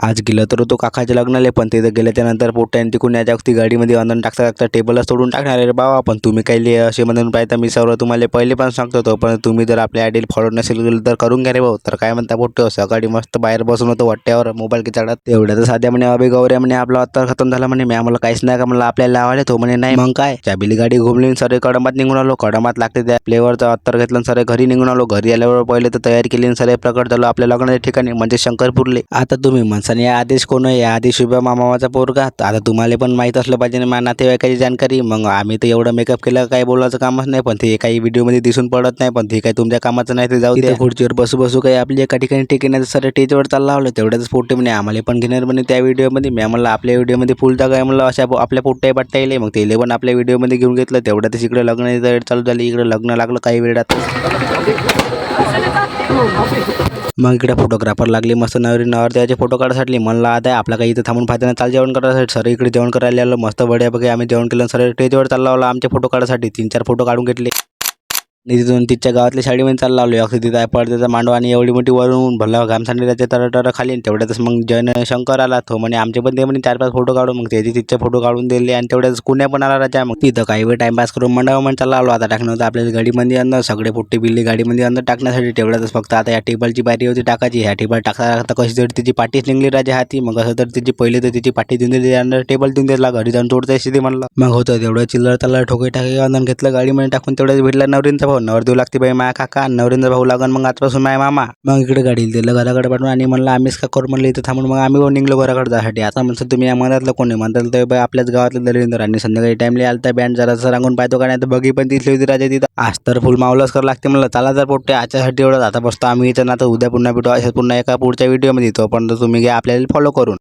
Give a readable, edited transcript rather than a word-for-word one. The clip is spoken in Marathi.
आज गेलं तर तो काकाच्या लग्नाला, पण तिथं गेल्याच्यानंतर पोट्ट्याने तिकून याच्या ती गाडीमध्ये अंदर टाकता टेबलच तोडून टाकणार रे बाबा. पण तुम्ही काही असे म्हणून पाहिजे मी सर्व तुम्हाला पहिले पण सांगतो होतो, पण तुम्ही जर आपल्या आयडीला फॉलो नसेल केलं तर करून घ्या रे भाऊ. तर काय म्हणता पोट्टे, सकाळी मस्त बाहेर बसून होतो वाट्यावर मोबाईल किचाडत. तेवढ्या तर साध्या म्हणे अबे गौऱ्या म्हणे आपला अत्तर खतम झाला म्हणे. मी आम्हाला काहीच नाही का म्हणलं आपल्याला लावायला. तो म्हणे नाही. मग काय चाबिली गाडी घुमली, सरे कडमात निघून आलो. कडमात लागते त्या प्लेवरचं अत्तर घेतलं, सरे घरी निघून आलो. घरी आल्यावर पहिले तर तयारी केली, सरे प्रकट झालो आपल्या लग्नाच्या ठिकाणी म्हणजे शंकरपूरले. आता तुम्ही म्हणसान या आदेश कोण आहे? या आदेश शुभ्या मामाचा पोरगा. आता तुम्हाला पण माहित असलं पाहिजे ना नातेवाईकाची जानकारी. मग आम्ही तर एवढं मेकअप केलं काही बोलायचं कामच नाही, पण ते काही व्हिडिओमध्ये दिसून पडत नाही. पण ते काही तुमच्या कामाचं नाही, ते जाऊ द्या. खुर्चीवर बसू बसू काही आपली एका ठिकाणी टिकण्याचं सर टेजवर चालला लावलं. तेवढ्याच पोट्टे म्हणे आम्हाला पण घेणार म्हणे त्या व्हिडिओमध्ये. मी म्हणलं आपल्या व्हिडिओमध्ये फुल जागा आहे म्हणलं, अशा आपल्या पोट्ट्या बट्ट्या येईल. मग ते पण आपल्या व्हिडिओमध्ये घेऊन घेतलं. तेवढ्यातच इकडे लग्न चालू झाली. इकडे लग्न लागलं काही वेळात. मग इकडे फोटोग्राफर लागले मस्त नवरी नवरदेवाचे फोटो काढायसाठी. म्हणलं आता आपला काही इथं थांबून फायदा नाही, चाल जेवण करायसाठी. सर इकडे जेवण करायला आलं मस्त बढ्या बघा. आम्ही जेवण केलं, सर स्टेजवर चालला लावला आमचे फोटो काढायसाठी. 3-4 फोटो काढून घेतले. तिथून तिच्या गावातल्या शाळेमध्ये चालला लावलो. अगदी तिथं पडद्याचा मांडवा आणि एवढी मोठी वरून भला घाम सांडल्याचे तर खाली. तेवढ्यातच मग जैन शंकर आला. तो म्हणे आमचे पण ते म्हणे 4-5 फोटो काढू. मग त्याचे तिचे फोटो काढून दिले आणि तेवढ्याच कुण्या पण आला राजा. मग तिथं काही वेळ टाइमपास करून मंडळावर म्हणजे चालला आलो. आता टाकणं होतं आपल्याला गाडीमध्ये अंदर, सगळे पोट्टे बिल्ली गाडीमध्ये अंदर टाकण्यासाठी. तेवढ्यातच फक्त आता या टेबलची बारी होती टाकायची. ह्या टेबल टाकता कशी तरी तिची पाठीच निघली राजा हाती. मग असं तर तिची पहिले तर तिची पाठी देऊन दिली, अंदर टेबल देऊन दिला. घरी जाऊन तोडताय शिदी म्हणलं. मग होतं तेवढं चिल्लर त्याला ठोके टाके अंदर घेतलं गाडीमध्ये टाकून. तेवढ्याच भेटला नवरींचा भाऊ. नवरदेव लागते बाई माया काका, नवरींचा भाऊ लागन मग आजपासून माय मामा. मग इकडे गाडीला दिलं घराकडे पाठवून आणि म्हणलं आम्हीच का करू म्हणलं इथं थांबून. मग आम्ही निघलो घराकडे जायसाठी. आता म्हणतो तुम्ही या मनातलं कोणी म्हणताल तर बाई आपल्याच गावातलं दलिंदर. आणि संध्याकाळी टाइमला आलता बँड जरासं रांगून पाहतो का नाही तर बघी पण दिसली होती राजा तिथं. आज तर फुल मावलंच करावं लागते म्हणलं. चला जर पोट्टे आजच्यासाठी एवढं आता बसतो आम्ही इथं ना, तर उद्या पुन्हा भेटू अशा पुन्हा एका पुढच्या व्हिडिओमध्ये. तोपर्यंत तुम्ही घ्या आपल्याला फॉलो करून.